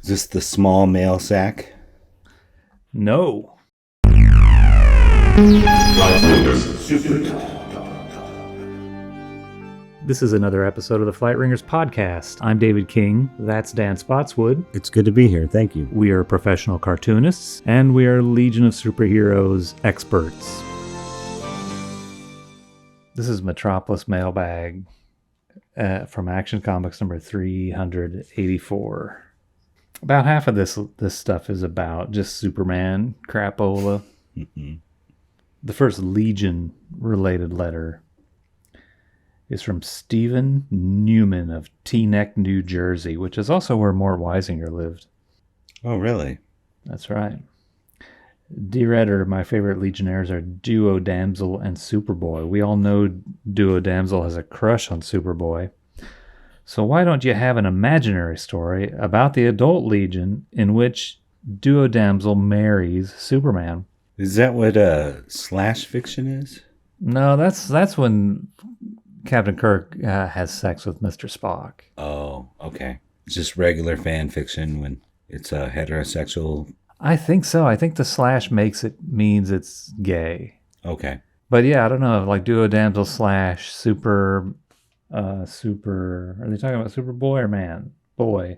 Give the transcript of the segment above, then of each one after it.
Is this the small mail sack? No. This is another episode of the Flight Ringers podcast. I'm David King. That's Dan Spottswood. It's good to be here. Thank you. We are professional cartoonists, and we are Legion of Superheroes experts. This is Metropolis Mailbag from Action Comics number 384. About half of this stuff is about just Superman crapola. The first Legion-related letter is from Stephen Newman of Teaneck, New Jersey, which is also where Mort Weisinger lived. Oh, really? That's right. Dear editor, my favorite Legionnaires are Duo Damsel and Superboy. We all know Duo Damsel has a crush on Superboy. So why don't you have an imaginary story about the adult Legion in which Duo Damsel marries Superman? Is that what slash fiction is? No, that's when Captain Kirk has sex with Mr. Spock. Oh, okay. It's just regular fan fiction when it's a heterosexual. I think so. I think the slash means it's gay. Okay. But yeah, I don't know. Like Duo Damsel slash super. Are they talking about Superboy or Man? Boy.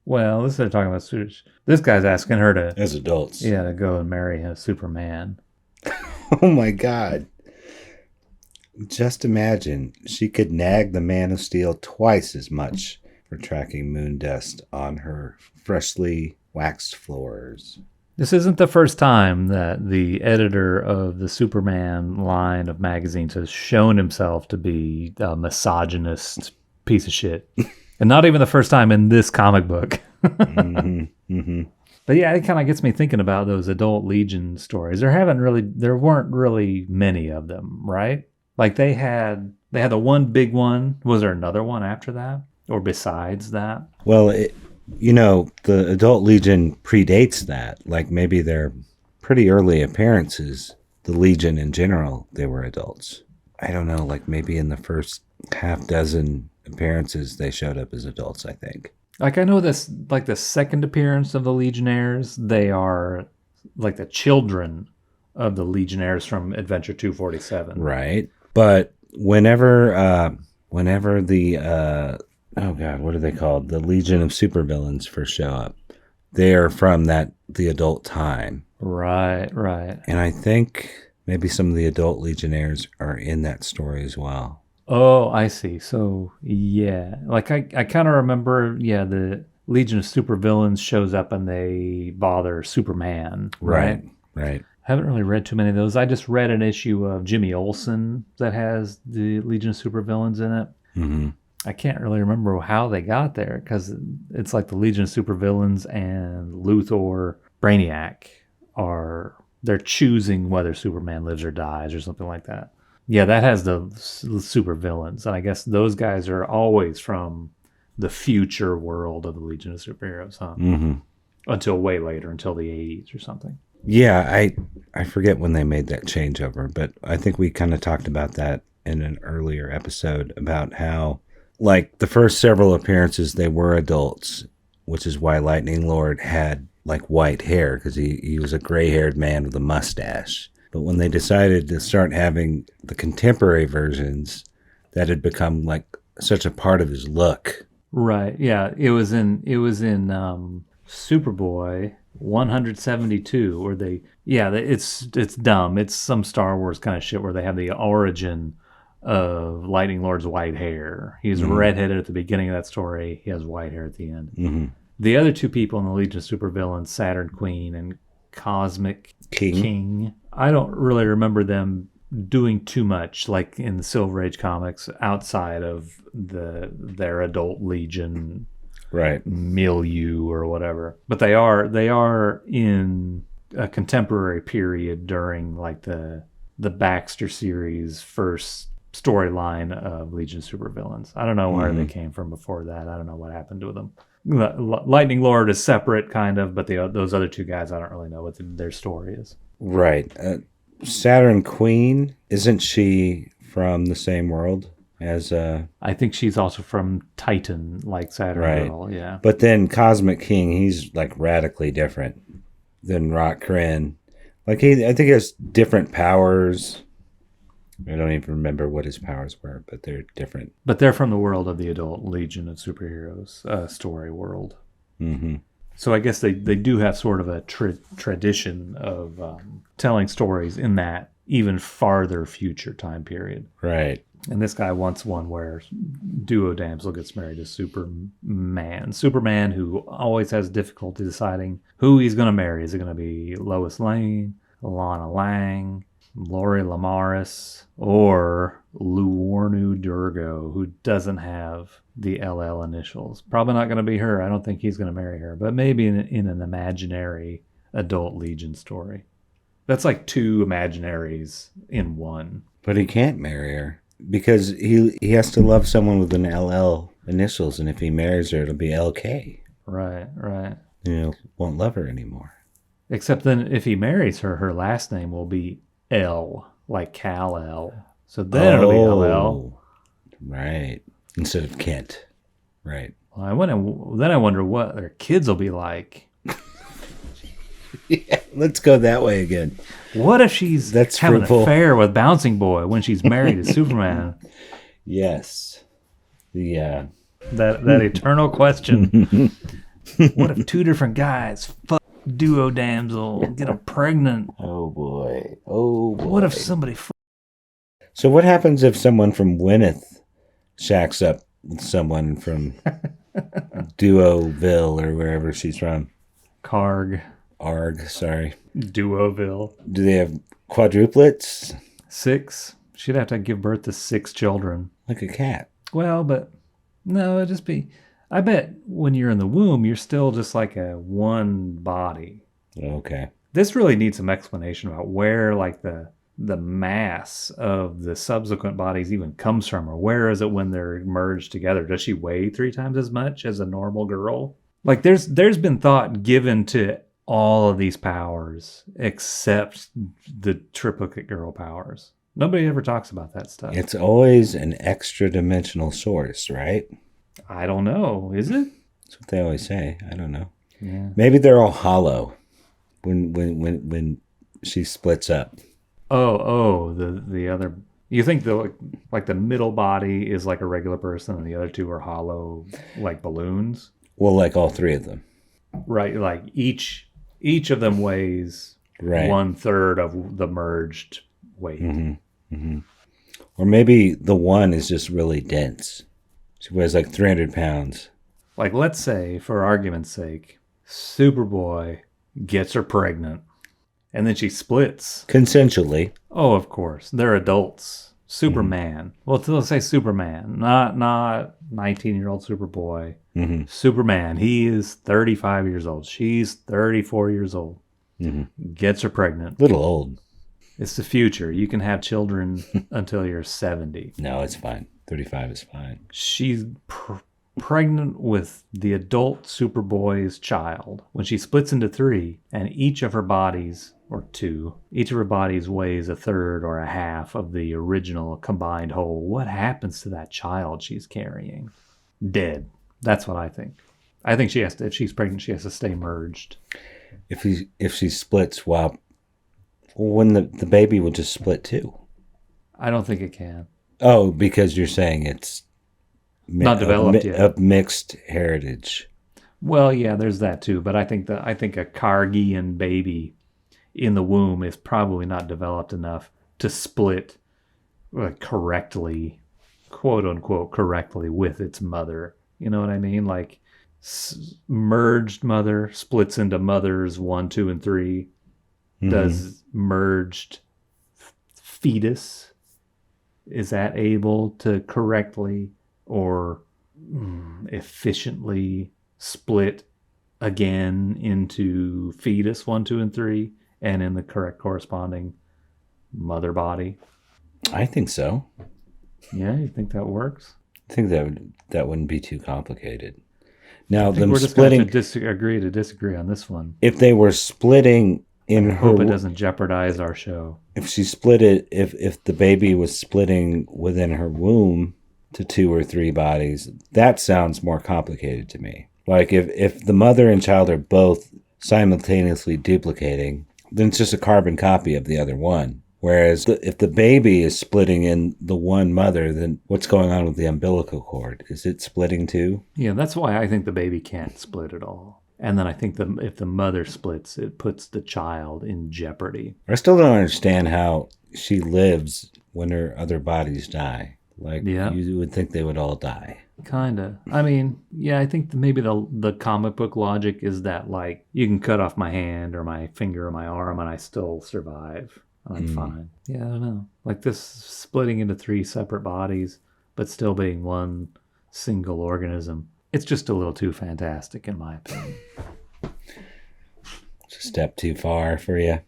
Well, they're talking about this guy's asking her to, as adults. Yeah, to go and marry a Superman. Oh my God. Just imagine, she could nag the Man of Steel twice as much for tracking moon dust on her freshly waxed floors. This isn't the first time that the editor of the Superman line of magazines has shown himself to be a misogynist piece of shit. And not even the first time in this comic book. But yeah, it kind of gets me thinking about those adult Legion stories. There weren't really many of them, right? Like they had the one big one. Was there another one after that? Or besides that? Well, the adult Legion predates that. Like maybe their pretty early appearances, the Legion in general, they were adults. I don't know, like maybe in the first half dozen appearances, they showed up as adults, I think. Like I know this, like the second appearance of the Legionnaires, they are like the children of the Legionnaires from Adventure 247. Right. But whenever the oh God, what are they called? The Legion of Supervillains first show up. They are from the adult time. Right. And I think maybe some of the adult Legionnaires are in that story as well. Oh, I see. So, yeah. Like, I kind of remember, the Legion of Supervillains shows up and they bother Superman, right? Right. Haven't really read too many of those. I just read an issue of Jimmy Olsen that has the Legion of Supervillains in it. Mm-hmm. I can't really remember how they got there because it's like the Legion of Supervillains and Luthor, Brainiac they're choosing whether Superman lives or dies or something like that. Yeah, that has the supervillains, and I guess those guys are always from the future world of the Legion of Superheroes, huh? Mm-hmm. Until way later, until the 80s or something. Yeah, I forget when they made that changeover, but I think we kind of talked about that in an earlier episode about how, like, the first several appearances, they were adults, which is why Lightning Lord had, like, white hair, because he was a gray-haired man with a mustache. But when they decided to start having the contemporary versions, that had become, like, such a part of his look. Right, yeah. It was in Superboy 172, where it's dumb. It's some Star Wars kind of shit where they have the origin of Lightning Lord's white hair. He's redheaded at the beginning of that story. He has white hair at the end. Mm-hmm. The other two people in the Legion of Supervillains, Saturn Queen and Cosmic King, I don't really remember them doing too much, like in the Silver Age comics, outside of their adult Legion, right, milieu or whatever. But they are in a contemporary period during like the Baxter series first storyline of Legion of Supervillains. I don't know where they came from before that. I don't know what happened to them. Lightning Lord is separate, kind of, but those other two guys, I don't really know what their story is. Right. Saturn Queen, isn't she from the same world? as I think she's also from Titan, like Saturn right. Girl. Yeah. But then Cosmic King, he's like radically different than Rock Kryn. Like I think he has different powers. I don't even remember what his powers were, but they're different. But they're from the world of the adult Legion of Superheroes story world. Mm-hmm. So I guess they do have sort of a tradition of telling stories in that even farther future time period. Right. And this guy wants one where Duo Damsel gets married to Superman. Superman, who always has difficulty deciding who he's going to marry. Is it going to be Lois Lane, Lana Lang, Lori Lamaris, or Luornu Durgo, who doesn't have the LL initials? Probably not going to be her. I don't think he's going to marry her, but maybe in an imaginary adult Legion story. That's like two imaginaries in one. But he can't marry her because he has to love someone with an LL initials, and if he marries her, it'll be LK. Right. Won't love her anymore. Except then if he marries her, her last name will be L, like Kal-El. So then it'll be LL. Right. Instead of Kent. Right. Well, then I wonder what their kids will be like. Yeah, let's go that way again. What if she's having an affair with Bouncing Boy when she's married to Superman? Yes. The that eternal question. What if two different guys fuck Duo Damsel, get them pregnant? Oh boy. What if somebody So what happens if someone from Gwyneth shacks up with someone from Duoville or wherever she's from? Arg, sorry. Duoville. Do they have quadruplets? 6. She'd have to give birth to 6 children. Like a cat. Well, but no, it'd just be... I bet when you're in the womb, you're still just like a one body. Okay. This really needs some explanation about where like the mass of the subsequent bodies even comes from, or where is it when they're merged together? Does she weigh 3 times as much as a normal girl? Like there's been thought given to all of these powers except the triplicate girl powers. Nobody ever talks about that stuff. It's always an extra dimensional source, right? I don't know. Is it? That's what they always say. I don't know. Yeah. Maybe they're all hollow when she splits up. Oh, the other. You think the middle body is like a regular person, and the other 2 are hollow, like balloons? Well, like all 3 of them. Right. Like each of them weighs 1/3 of the merged weight. Mm-hmm. Mm-hmm. Or maybe the one is just really dense. She weighs like 300 pounds. Like, let's say, for argument's sake, Superboy gets her pregnant, and then she splits. Consensually. Oh, of course. They're adults. Superman. Mm-hmm. Well, let's say Superman, not 19-year-old Superboy. Mm-hmm. Superman. He is 35 years old. She's 34 years old. Mm-hmm. Gets her pregnant. Little old. It's the future. You can have children until you're 70. No, it's fine. 35 is fine. She's pregnant with the adult Superboy's child. When she splits into 3, and each of her bodies, or 2, each of her bodies weighs 1/3 or 1/2 of the original combined whole, what happens to that child she's carrying? Dead. That's what I think. I think she has to, if she's pregnant, she has to stay merged. If she splits, when the baby will just split too. I don't think it can. Oh, because you're saying it's not developed yet. Of mixed heritage. Well, yeah, there's that too. But I think a Kargian baby in the womb is probably not developed enough to split correctly, quote unquote, correctly with its mother. You know what I mean? Like merged mother splits into mothers 1, 2, and 3. Mm-hmm. Does merged fetus, is that able to correctly or efficiently split again into fetus 1, 2, and 3 and in the correct corresponding mother body? I think so. Yeah, you think that works? I think that wouldn't be too complicated. Now, we're just going to agree to disagree on this one. If they were splitting in I hope it doesn't jeopardize our show. If she split it, if the baby was splitting within her womb, to 2 or 3 bodies, that sounds more complicated to me. Like if the mother and child are both simultaneously duplicating, then it's just a carbon copy of the other one. Whereas if the baby is splitting in the one mother, then what's going on with the umbilical cord? Is it splitting too? Yeah, that's why I think the baby can't split at all. And then I think if the mother splits, it puts the child in jeopardy. I still don't understand how she lives when her other bodies die. Like, Yeah. you would think they would all die. Kinda. I mean, yeah, I think maybe the comic book logic is that, like, you can cut off my hand or my finger or my arm and I still survive. And I'm fine. Yeah, I don't know. Like this splitting into 3 separate bodies, but still being one single organism. It's just a little too fantastic, in my opinion. It's a step too far for you.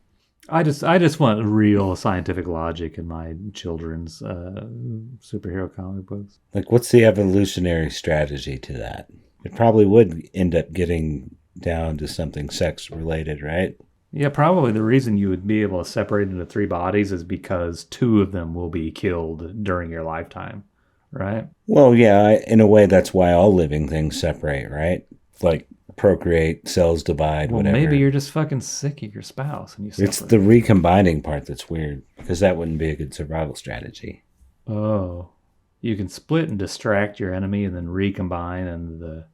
I just want real scientific logic in my children's superhero comic books. Like, what's the evolutionary strategy to that? It probably would end up getting down to something sex related, right? Yeah, probably the reason you would be able to separate into 3 bodies is because 2 of them will be killed during your lifetime, right? Well, yeah, in a way, that's why all living things separate, right? Like, procreate, cells divide, Well, whatever. maybe you're just fucking sick of your spouse and you It's separate. the recombining part that's weird, because that wouldn't be a good survival strategy. Oh, you can split and distract your enemy and then recombine, and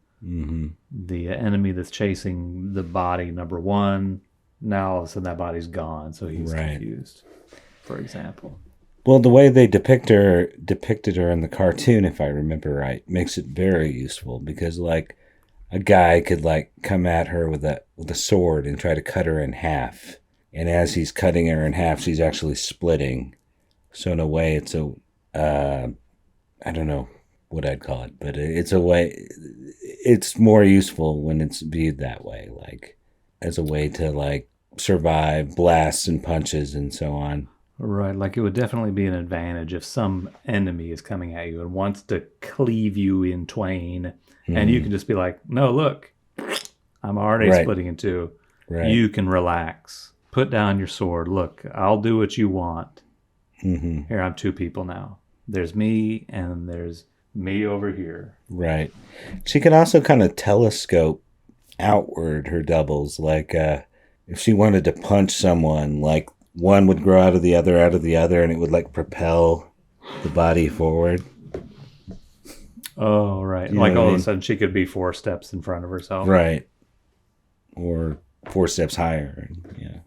the enemy that's chasing the body number 1, now all of a sudden that body's gone, so he's confused, for example. Well, the way they depicted her in the cartoon, if I remember right, makes it very useful, because like a guy could like come at her with a sword and try to cut her in half, and as he's cutting her in half, she's actually splitting. So in a way, it's a I don't know what I'd call it, but it's a way. It's more useful when it's viewed that way, like as a way to like survive blasts and punches and so on. Right, like it would definitely be an advantage if some enemy is coming at you and wants to cleave you in twain, and you can just be like, no, look, I'm already splitting in 2. Right. You can relax. Put down your sword. Look, I'll do what you want. Here, I'm 2 people now. There's me, and there's me over here. Right. She could also kind of telescope outward her doubles. Like if she wanted to punch someone, like one would grow out of the other, and it would like propel the body forward. Oh, right. You like know all what I of a mean? sudden she could be 4 steps in front of herself. Right. Or 4 steps higher. Yeah.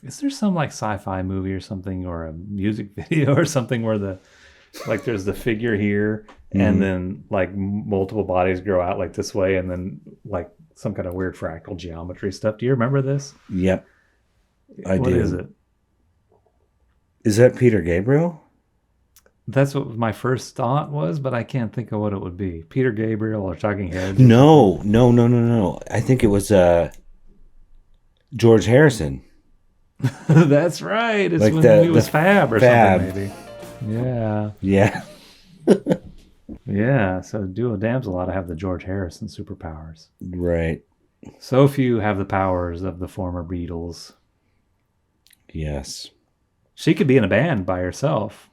Is there some like sci-fi movie or something, or a music video or something where there's the figure here and then like multiple bodies grow out like this way, and then like some kind of weird fractal geometry stuff? Do you remember this? Yep. I do. What is it? Is that Peter Gabriel? That's what my first thought was, but I can't think of what it would be. Peter Gabriel or Talking Heads? No. I think it was George Harrison. That's right. It's Like when he was Fab or Fab. something, maybe. Yeah. Yeah. Yeah. So Duo Damsel ought to have the George Harrison superpowers. Right. So few have the powers of the former Beatles. Yes. She could be in a band by herself.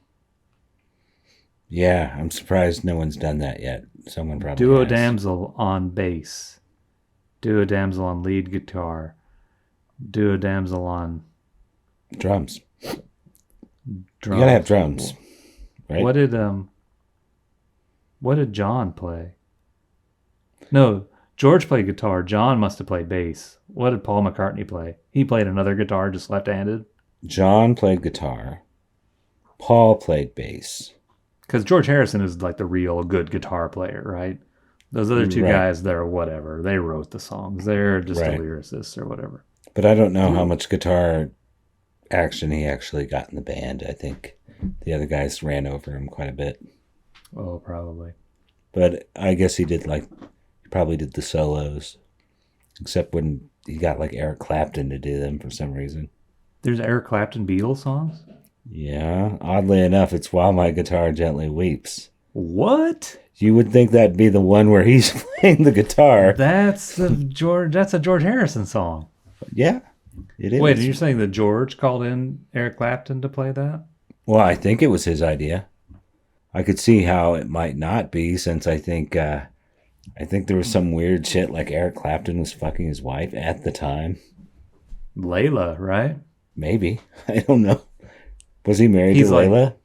Yeah, I'm surprised no one's done that yet. Someone probably Duo has. Damsel on bass. Duo Damsel on lead guitar. Duo Damsel on Drums. drums. You gotta have drums, right? What did John play? No, George played guitar. John must have played bass. What did Paul McCartney play? He played another guitar, just left-handed. John played guitar. Paul played bass. Because George Harrison is like the real good guitar player, right? Those other 2 Right. guys, they're whatever. They wrote the songs. They're just Right. a lyricist or whatever. But I don't know how much guitar action he actually got in the band. I think the other guys ran over him quite a bit. Oh, probably. But I guess he probably did the solos. Except when he got like Eric Clapton to do them for some reason. There's Eric Clapton Beatles songs? Yeah, oddly enough, it's While My Guitar Gently Weeps. What? You would think that'd be the one where he's playing the guitar. That's a George Harrison song. Yeah, it is. Wait, you're saying that George called in Eric Clapton to play that? Well, I think it was his idea. I could see how it might not be, since I think there was some weird shit like Eric Clapton was fucking his wife at the time. Layla, right? Maybe. I don't know. Was he married He's to like, Layla?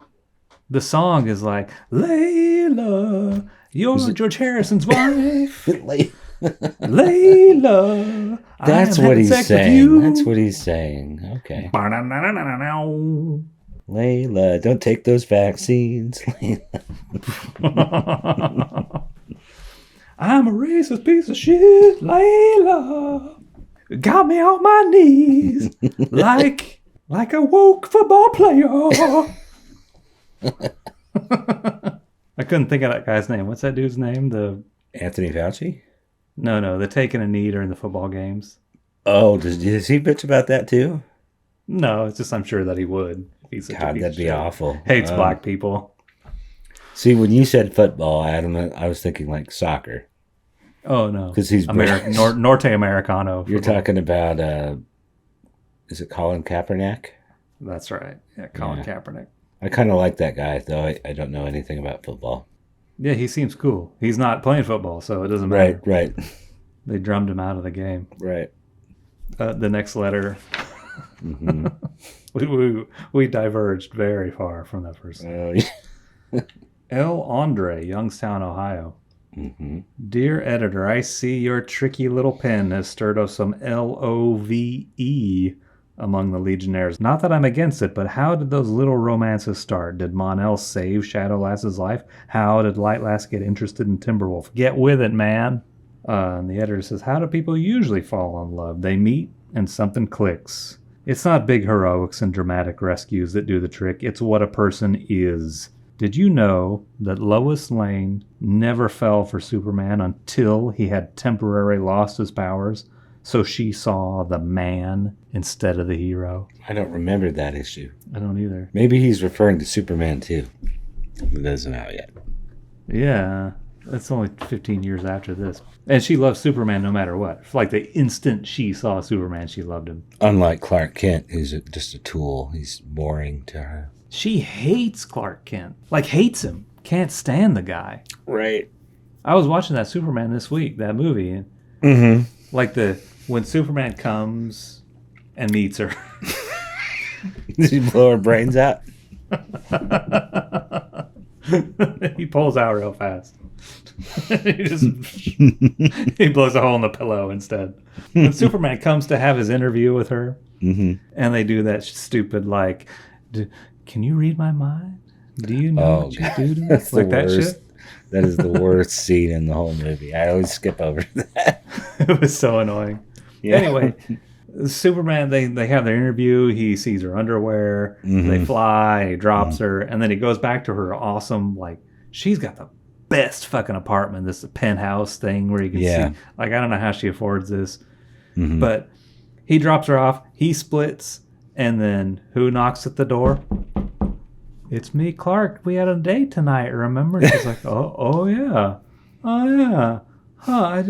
the song is like, Layla, you're George Harrison's wife. Layla, That's what he's saying. That's what he's saying. Okay. Layla, don't take those vaccines. I'm a racist piece of shit, Layla. Got me on my knees like a woke football player. I couldn't think of that guy's name. What's that dude's name? The Anthony Fauci? No, the taking a knee during the football games. Oh, does he bitch about that too? No, it's just I'm sure that he would. He's God, that'd be awful. Hates black people. See, when you said football, Adam, I was thinking like soccer. Oh no, because he's Norte Americano. You're talking about is it Colin Kaepernick? That's right. Yeah, Colin Kaepernick. I kind of like that guy, though I don't know anything about football. Yeah, he seems cool. He's not playing football, so it doesn't matter. Right. They drummed him out of the game. Right. The next letter. We diverged very far from that first. L. Andre, Youngstown, Ohio. Dear editor, I see your tricky little pen has stirred up some LOVE among the Legionnaires. Not that I'm against it, but how did those little romances start? Did Mon-El save Shadowlass's life? How did Lightlass get interested in Timberwolf? Get with it, man. And the editor says, how do people usually fall in love? They meet and something clicks. It's not big heroics and dramatic rescues that do the trick. It's what a person is. Did you know that Lois Lane never fell for Superman until he had temporarily lost his powers? So she saw the man instead of the hero. I don't remember that issue. I don't either. Maybe he's referring to Superman too. It isn't out yet. Yeah, that's only 15 years after this. And she loved Superman no matter what. Like the instant she saw Superman, she loved him. Unlike Clark Kent, who's just a tool. He's boring to her. She hates Clark Kent. Like, hates him. Can't stand the guy. Right. I was watching that Superman this week, that movie. Like when Superman comes and meets her. Did he blow her brains out? He pulls out real fast. He blows a hole in the pillow instead. When Superman comes to have his interview with her, and they do that stupid, like, can you read my mind? Do you know what you do to me? That's like the that worst. shit? That is the worst scene in the whole movie. I always skip over that. It was so annoying. Yeah. Anyway, Superman, they have their interview. He sees her underwear. They fly. He drops her. And then he goes back to her awesome, like, she's got the best fucking apartment. This penthouse thing where you can see. Like, I don't know how she affords this. But he drops her off. He splits. And then who knocks at the door? It's me, Clark. We had a date tonight, remember? She's like, oh yeah. Huh, I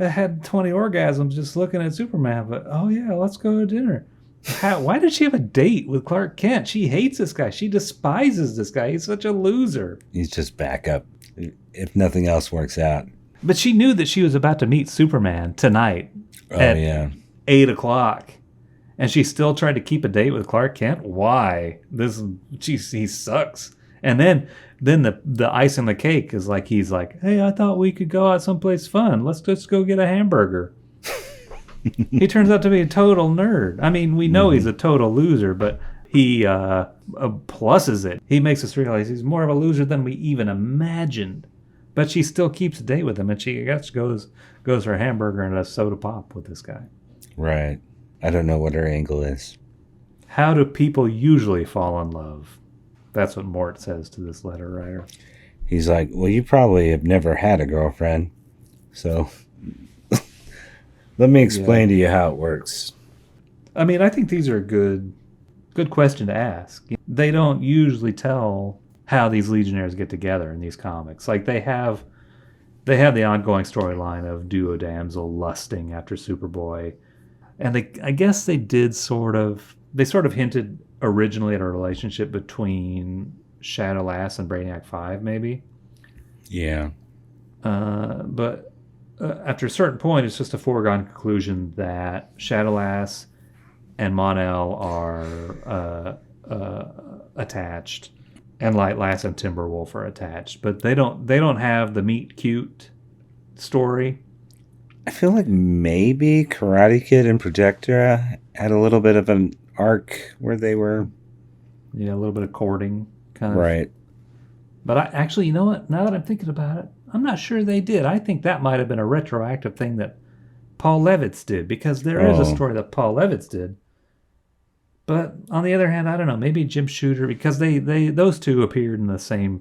had 20 orgasms just looking at Superman, but oh yeah, let's go to dinner. Why did she have a date with Clark Kent? She hates this guy. She despises this guy. He's such a loser. He's just backup if nothing else works out. But she knew that she was about to meet Superman tonight at 8 o'clock. And she still tried to keep a date with Clark Kent. Why? He sucks. And then the ice on the cake is like, he's like, hey, I thought we could go out someplace fun. Let's just go get a hamburger. He turns out to be a total nerd. I mean, we know he's a total loser, but he pluses it. He makes us realize he's more of a loser than we even imagined. But she still keeps a date with him, and she goes for a hamburger and a soda pop with this guy. Right. I don't know what her angle is. How do people usually fall in love? That's what Mort says to this letter writer. He's like, well, you probably have never had a girlfriend. So let me explain to you how it works. I mean, I think these are a good question to ask. They don't usually tell how these Legionnaires get together in these comics. Like they have the ongoing storyline of Duo Damsel lusting after Superboy. And I guess they sort of hinted originally at a relationship between Shadowlass and Brainiac 5, maybe. Yeah. But after a certain point, it's just a foregone conclusion that Shadowlass and Mon-El are attached, and Lightlass and Timberwolf are attached, but they don't have the meet cute story. I feel like maybe Karate Kid and Projectra had a little bit of an arc where they were Yeah, a little bit of courting kind of. right. But I actually, you know what? Now that I'm thinking about it, I'm not sure they did. I think that might have been a retroactive thing that Paul Levitz did, because there is a Oh, story that Paul Levitz did. But on the other hand, I don't know. Maybe Jim Shooter, because they those two appeared in the same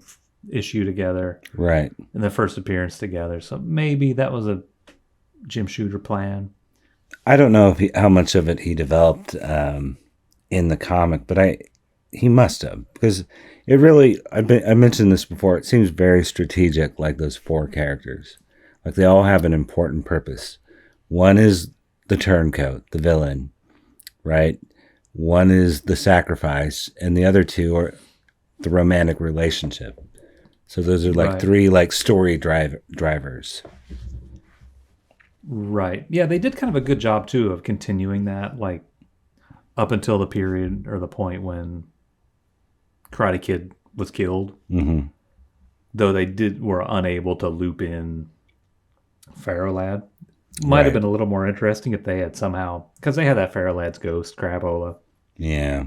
issue together, right. in the first appearance together. So maybe that was a Jim Shooter plan. I don't know how much of it he developed in the comic, but he must have, because it really. I mentioned this before. It seems very strategic, like those four characters, like they all have an important purpose. One is the turncoat, the villain, right? One is the sacrifice, and the other two are the romantic relationship. So those are like Right. three like story drivers. Right. Yeah, they did kind of a good job too of continuing that, like up until the period or the point when Karate Kid was killed. Mm-hmm. Though they were unable to loop in Pharaoh Lad. Might have Right. been a little more interesting if they had somehow, because they had that Pharaoh Lad's ghost, Crapola. Yeah.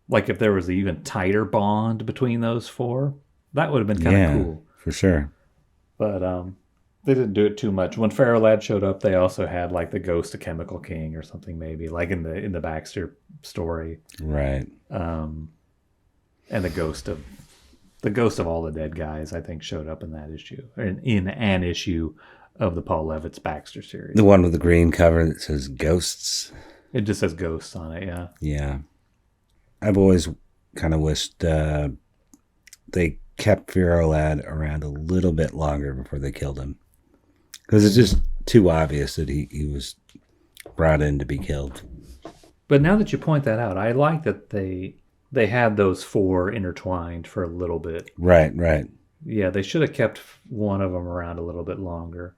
Like if there was an even tighter bond between those four, that would have been kind of Yeah. cool. For sure. But they didn't do it too much. When Pharaoh Lad showed up, they also had like the ghost of Chemical King or something, maybe like in the Baxter story, Right. and the ghost of all the dead guys, I think, showed up in that issue, in an issue of the Paul Levitz Baxter series. The one with the green cover that says ghosts. It just says ghosts on it, yeah. Yeah. I've always kind of wished they kept Vero Lad around a little bit longer before they killed him. Because it's just too obvious that he was brought in to be killed. But now that you point that out, I like that they had those four intertwined for a little bit. Right, right. Yeah, they should have kept one of them around a little bit longer.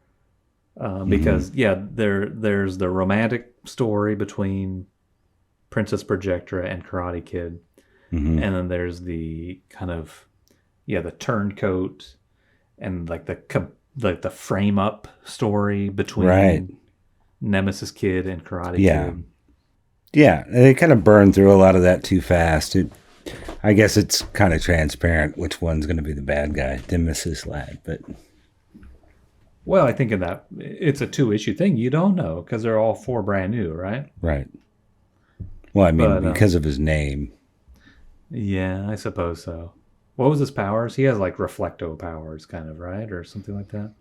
Because, yeah, there's the romantic story between Princess Projectra and Karate Kid. Mm-hmm. And then there's the kind of, the turncoat and like the frame up story between Right. Nemesis Kid and Karate Yeah. Kid. Yeah, they kind of burned through a lot of that too fast. I guess it's kind of transparent which one's going to be the bad guy, Nemesis Lad. But Well, I think in that it's a 2-issue thing. You don't know because they're all four brand new, right? right. Well, I mean, But, because of his name. Yeah, I suppose so. What was his powers? He has like reflecto powers, kind of, right, or something like that.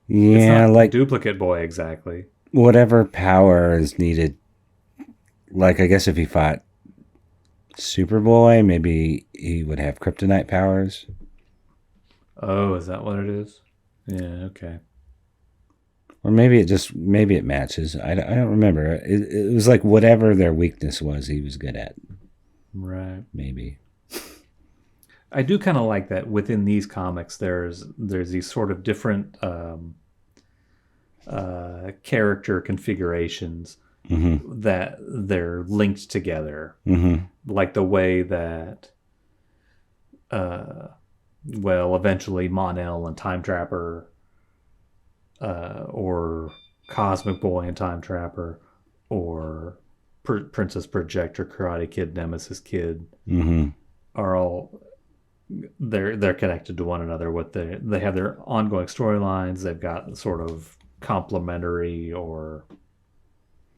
It's Yeah, not like Duplicate Boy exactly. whatever power is needed. Like, I guess if he fought Superboy, maybe he would have kryptonite powers. Oh, is that what it is? Yeah. Okay. Or maybe it matches. I don't remember. It was like whatever their weakness was, he was good at. Right. Maybe. I do kind of like that within these comics. There's these sort of different character configurations Mm-hmm. that they're linked together, Mm-hmm. like the way that, eventually Mon-El and Time Trapper, or Cosmic Boy and Time Trapper, or Princess Projector, Karate Kid, Nemesis Kid, Mm-hmm. are all they're connected to one another. They have their ongoing storylines. They've got sort of complementary, or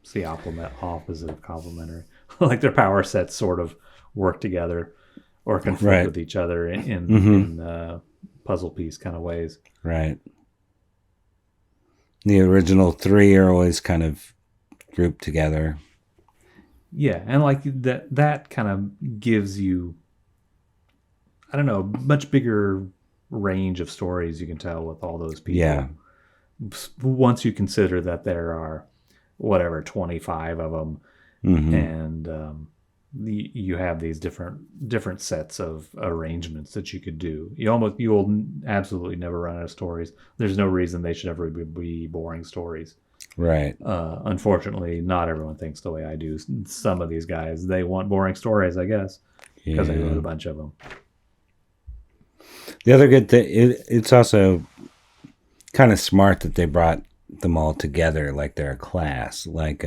it's the opposite of complementary. Like their power sets sort of work together or conflict Right. with each other in Mhm. puzzle piece kind of ways. Right. The original three are always kind of grouped together. Yeah, and like that kind of gives you, I don't know, much bigger range of stories you can tell with all those people. Yeah. Once you consider that there are, whatever, 25 of them, Mm-hmm. and you have these different sets of arrangements that you could do. You'll absolutely never run out of stories. There's no reason they should ever be boring stories. Right. Unfortunately, not everyone thinks the way I do. Some of these guys, they want boring stories, I guess, because I wrote a bunch of them. The other good thing, it's also kind of smart that they brought them all together like they're a class. Like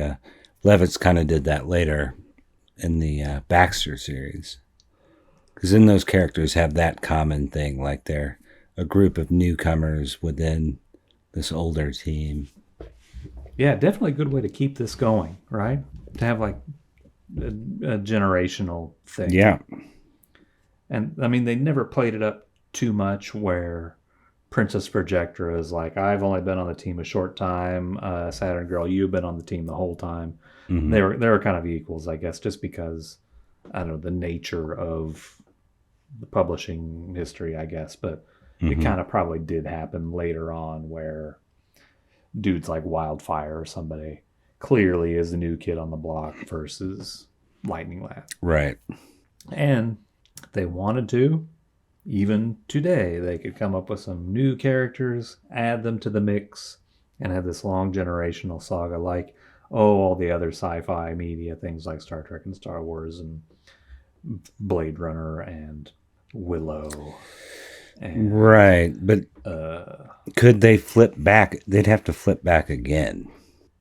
Levitz kind of did that later in the Baxter series. Because then those characters have that common thing, like they're a group of newcomers within this older team. Yeah, definitely a good way to keep this going, right? To have like a generational thing. Yeah. And I mean, they never played it up too much where Princess Projectra is like, I've only been on the team a short time. Saturn Girl, you've been on the team the whole time. Mm-hmm. They were kind of equals, I guess, just because, I don't know, the nature of the publishing history, I guess. But it kind of probably did happen later on where dudes like Wildfire or somebody clearly is the new kid on the block versus Lightning Lad. Right. And if they wanted to, even today, they could come up with some new characters, add them to the mix, and have this long generational saga like, all the other sci-fi media, things like Star Trek and Star Wars and Blade Runner and Willow. And, right, but could they flip back? They'd have to flip back again.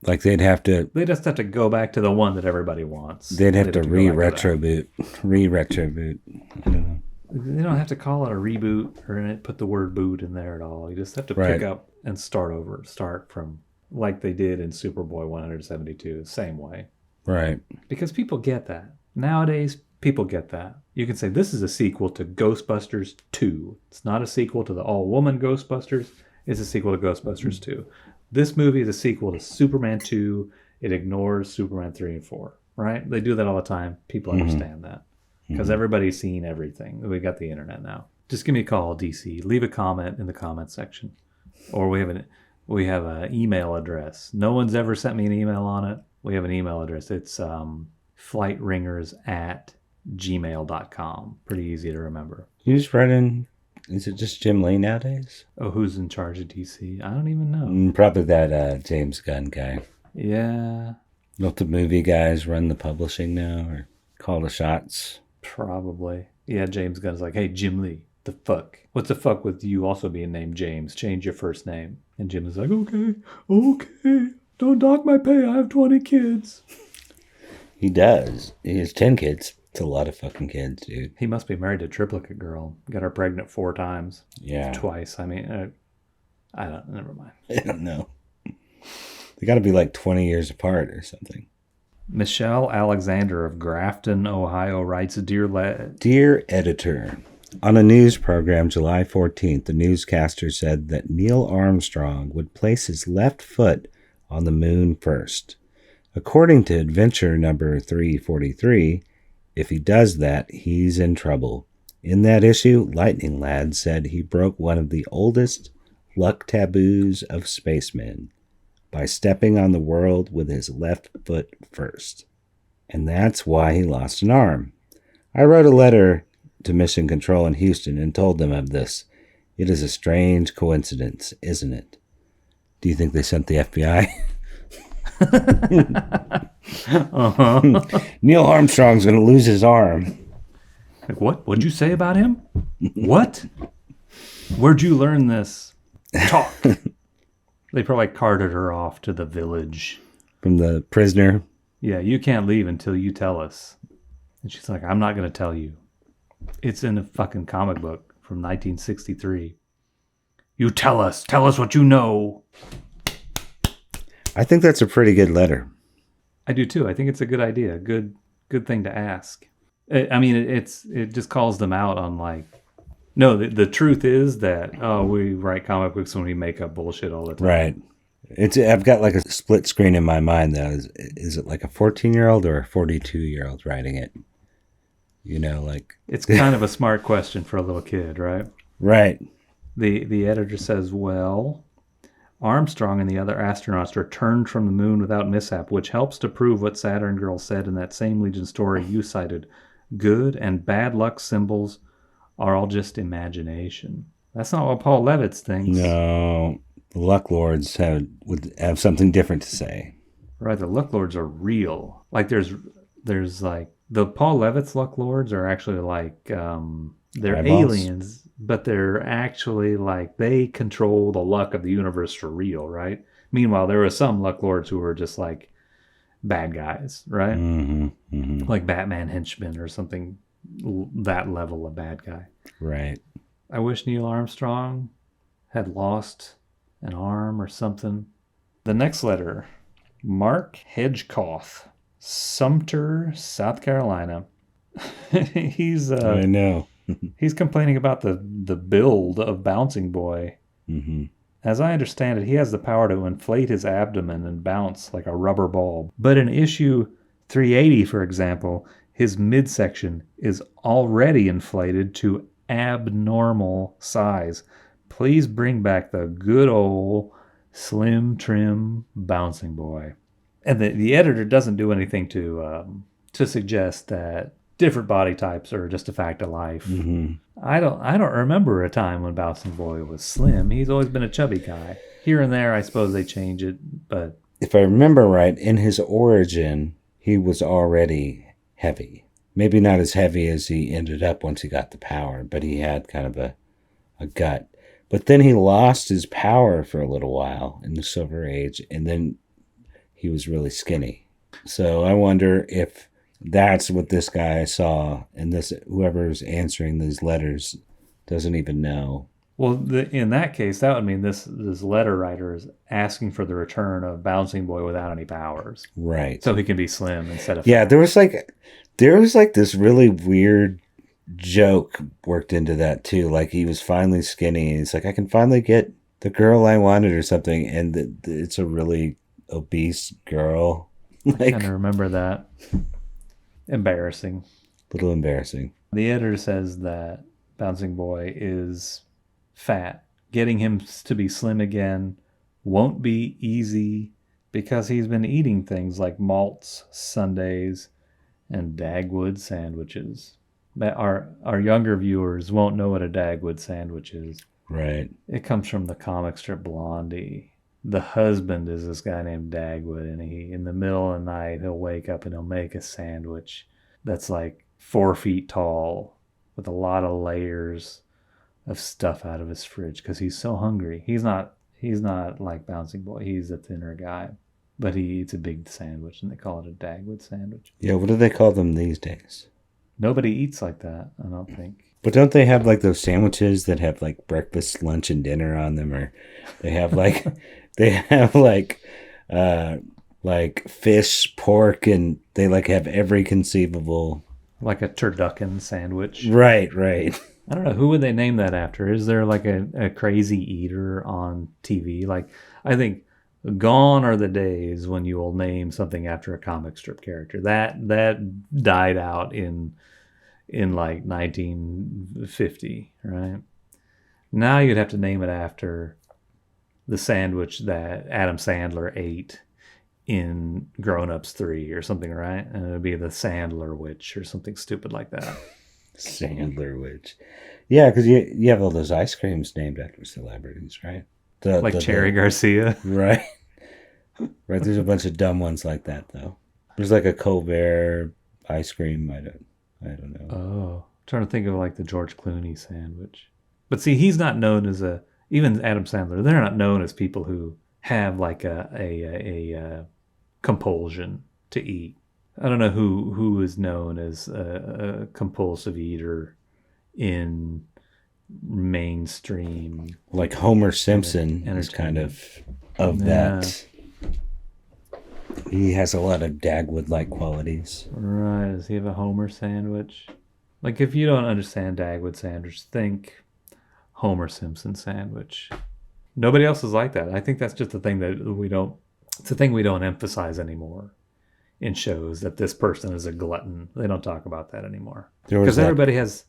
Like they just have to go back to the one that everybody wants. They'd have to re-retroboot. I don't know. They don't have to call it a reboot or put the word boot in there at all. You just have to pick up and start from like they did in Superboy 172, same way. Right. Because people get that. Nowadays, people get that. You can say this is a sequel to Ghostbusters 2. It's not a sequel to the all-woman Ghostbusters. It's a sequel to Ghostbusters 2. This movie is a sequel to Superman 2. It ignores Superman 3 and 4. Right? They do that all the time. People understand that. Because everybody's seen everything. We got the internet now. Just give me a call, DC. Leave a comment in the comment section. Or we have an email address. No one's ever sent me an email on it. We have an email address. It's flightringers@gmail.com. Pretty easy to remember. You just write in, is it just Jim Lee nowadays? Oh, who's in charge of DC? I don't even know. Probably that James Gunn guy. Yeah. Don't the movie guys run the publishing now or call the shots? Probably. Yeah, James Gunn's like, hey, Jim Lee, the fuck? What's the fuck with you also being named James? Change your first name. And Jim is like, okay. Don't dock my pay. I have 20 kids. He does. He has 10 kids. It's a lot of fucking kids, dude. He must be married to a triplicate girl. Got her pregnant 4 times. Yeah. Twice. I mean, never mind. I don't know. They got to be like 20 years apart or something. Michelle Alexander of Grafton, Ohio writes, Dear Editor, on a news program July 14th, the newscaster said that Neil Armstrong would place his left foot on the moon first. According to adventure number 343, if he does that, he's in trouble. In that issue, Lightning Lad said he broke one of the oldest luck taboos of spacemen by stepping on the world with his left foot first. And that's why he lost an arm. I wrote a letter to Mission Control in Houston and told them of this. It is a strange coincidence, isn't it? Do you think they sent the FBI? Neil Armstrong's going to lose his arm. Like, what? What'd you say about him? What? Where'd you learn this? Talk. They probably carted her off to the village. From the prisoner? Yeah, you can't leave until you tell us. And she's like, I'm not going to tell you. It's in a fucking comic book from 1963. You tell us. Tell us what you know. I think that's a pretty good letter. I do too. I think it's a good idea. Good thing to ask. I mean, it just calls them out on like, no, the truth is that, we write comic books when we make up bullshit all the time. Right. I've got like a split screen in my mind though. Is it like a 14-year-old or a 42-year-old writing it? You know, like it's kind of a smart question for a little kid, right? Right. The editor says, well, Armstrong and the other astronauts returned from the moon without mishap, which helps to prove what Saturn Girl said in that same Legion story you cited. Good and bad luck symbols are all just imagination. That's not what Paul Levitz thinks. No, the Luck Lords would have something different to say. Right, the Luck Lords are real. Like there's like the Paul Levitz Luck Lords are actually like they're Eyeballs? aliens, but they're actually like they control the luck of the universe for real, right? Meanwhile, there were some Luck Lords who were just like bad guys, right? Like Batman henchmen or something, that level of bad guy. Right. I wish Neil Armstrong had lost an arm or something. The next letter, Mark Hedgecoth, Sumter, South Carolina. He's I know. he's complaining about the build of Bouncing Boy. As I understand it, he has the power to inflate his abdomen and bounce like a rubber ball. But in issue 380, for example, his midsection is already inflated to abnormal size. Please bring back the good old slim, trim Bouncing Boy. And the editor doesn't do anything to suggest that different body types are just a fact of life. I don't remember a time when Bouncing Boy was slim. He's always been a chubby guy. Here and there, I suppose they change it, but if I remember right, in his origin, he was already heavy. Maybe not as heavy as he ended up once he got the power, but he had kind of a gut. But then he lost his power for a little while in the Silver Age, and then he was really skinny. So I wonder if that's what this guy saw, and this whoever's answering these letters doesn't even know. Well, in that case, that would mean this letter writer is asking for the return of Bouncing Boy without any powers, Right. so he can be slim instead of Yeah, there was like this really weird joke worked into that too. Like he was finally skinny, and he's like, I can finally get the girl I wanted or something, and it's a really obese girl. I kind of remember that. Embarrassing. Little embarrassing. The editor says that Bouncing Boy is fat. Getting him to be slim again won't be easy because he's been eating things like malts, sundaes, and Dagwood sandwiches. Our younger viewers won't know what a Dagwood sandwich is. Right. It comes from the comic strip Blondie. The husband is this guy named Dagwood, and he, in the middle of the night, he'll wake up and he'll make a sandwich that's like 4 feet tall with a lot of layers of stuff out of his fridge because he's so hungry. He's not like Bouncing Boy. He's a thinner guy, but he eats a big sandwich, and they call it a Dagwood sandwich. Yeah, what do they call them these days? Nobody eats like that, I don't think. But don't they have like those sandwiches that have like breakfast, lunch, and dinner on them, or they have like like fish, pork, and they like have every conceivable, like a turducken sandwich. Right. I don't know, who would they name that after? Is there like a crazy eater on TV? Like, I think gone are the days when you will name something after a comic strip character. That died out in like 1950, right? Now you'd have to name it after the sandwich that Adam Sandler ate in Grown Ups 3 or something, right? And it would be the Sandler Witch or something stupid like that. Sandler Witch. Yeah, because you have all those ice creams named after celebrities, right? Like Cherry Garcia. Right. Right, there's a bunch of dumb ones like that, though. There's like a Colbert ice cream. I don't know. Oh, I'm trying to think of like the George Clooney sandwich. But see, he's not known as even Adam Sandler, they're not known as people who have like a compulsion to eat. I don't know who is known as a compulsive eater in mainstream. Like Homer Simpson is kind of that. He has a lot of Dagwood-like qualities. Right. Does he have a Homer sandwich? Like, if you don't understand Dagwood sandwich, think Homer Simpson sandwich. Nobody else is like that. I think that's just the thing that it's a thing we don't emphasize anymore in shows, that this person is a glutton. They don't talk about that anymore. Because everybody has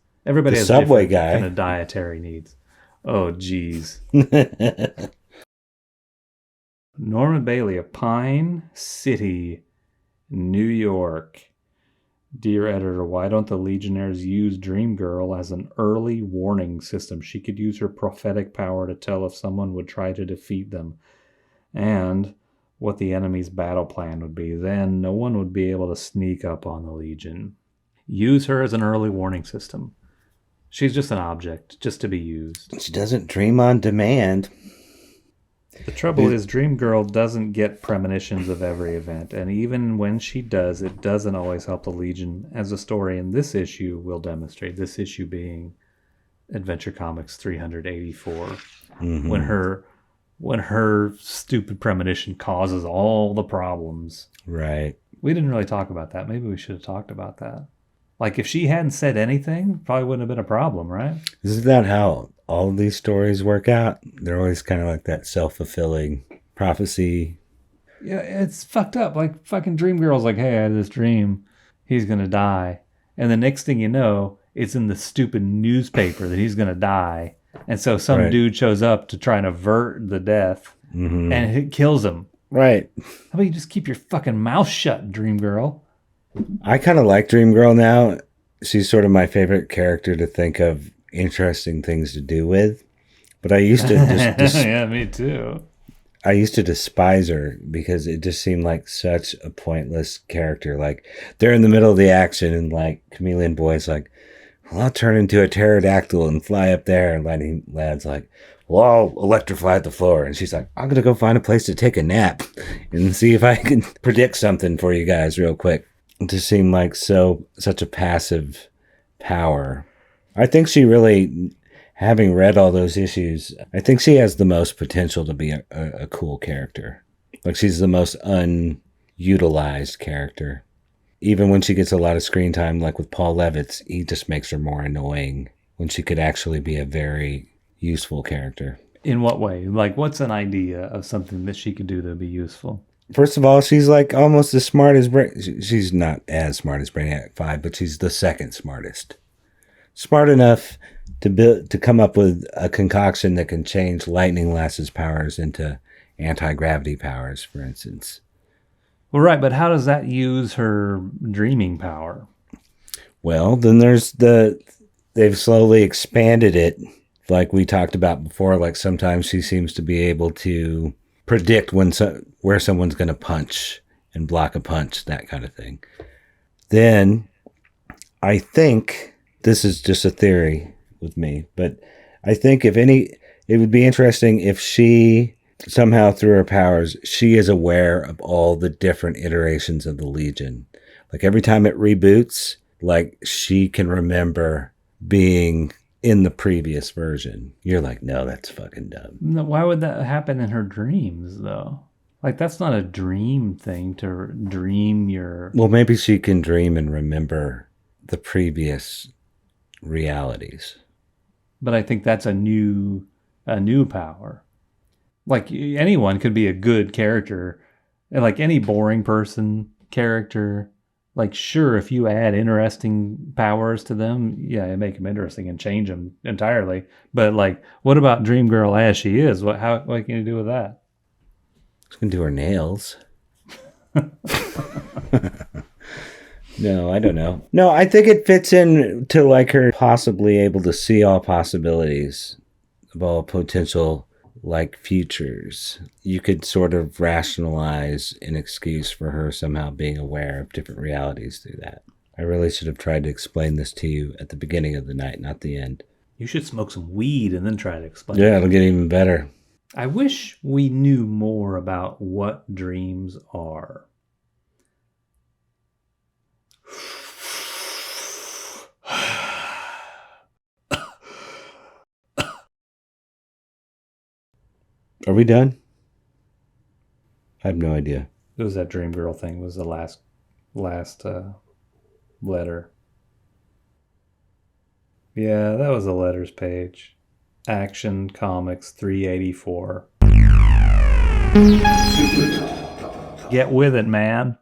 Subway guy kind of dietary needs. Oh, geez. Norman Bailey of Pine City, New York. Dear editor, why don't the Legionnaires use Dream Girl as an early warning system? She could use her prophetic power to tell if someone would try to defeat them and what the enemy's battle plan would be. Then no one would be able to sneak up on the Legion. Use her as an early warning system. She's just an object, just to be used. She doesn't dream on demand. The trouble is, Dream Girl doesn't get premonitions of every event, and even when she does, it doesn't always help the Legion, as the story in this issue will demonstrate. This issue being Adventure Comics 384, Mm-hmm. when her stupid premonition causes all the problems. Right. We didn't really talk about that. Maybe we should have talked about that. Like, if she hadn't said anything, probably wouldn't have been a problem, right? Isn't that how all of these stories work out? They're always kind of like that self-fulfilling prophecy. Yeah, it's fucked up. Like, fucking Dream Girl's like, hey, I had this dream. He's going to die. And the next thing you know, it's in the stupid newspaper that he's going to die. And so some dude shows up to try and avert the death, and it kills him. Right. How about you just keep your fucking mouth shut, Dream Girl? I kind of like Dream Girl now. She's sort of my favorite character to think of interesting things to do with. But I used to yeah, me too. I used to despise her because it just seemed like such a pointless character. Like, they're in the middle of the action and like Chameleon Boy's like, well, I'll turn into a pterodactyl and fly up there. And Lightning Lad's like, well, I'll electrify the floor. And she's like, I'm going to go find a place to take a nap and see if I can predict something for you guys real quick. It just seemed like such a passive power. I think she really, having read all those issues, I think she has the most potential to be a cool character. Like, she's the most unutilized character. Even when she gets a lot of screen time, like with Paul Levitz, he just makes her more annoying when she could actually be a very useful character. In what way? Like, what's an idea of something that she could do to be useful? First of all, she's like almost as smart as she's not as smart as Brainiac 5, but she's the second smartest. Smart enough to come up with a concoction that can change Lightning Lass's powers into anti-gravity powers, for instance. Well, right, but how does that use her dreaming power? Well, then they've slowly expanded it, like we talked about before. Like, sometimes she seems to be able to predict where someone's going to punch and block a punch, that kind of thing. Then I think, this is just a theory with me, but I think it would be interesting if she somehow, through her powers, she is aware of all the different iterations of the Legion. Like, every time it reboots, like, she can remember being in the previous version. You're like, no, that's fucking dumb. No, why would that happen in her dreams, though? Like, that's not a dream thing to dream your... Well, maybe she can dream and remember the previous realities. But I think that's a new power. Like, anyone could be a good character. And like any boring person character, like, sure, if you add interesting powers to them, yeah, you make them interesting and change them entirely. But like, what about Dream Girl as she is? What can you do with that? She can do her nails. No, I don't know. No, I think it fits in to like her possibly able to see all possibilities of all potential like futures. You could sort of rationalize an excuse for her somehow being aware of different realities through that. I really should have tried to explain this to you at the beginning of the night, not the end. You should smoke some weed and then try to explain Yeah, it'll get even better. I wish we knew more about what dreams are. Are we done? I have no idea. It was that Dream Girl thing was the last letter. Yeah, that was the letters page. Action Comics 384. Get with it, man.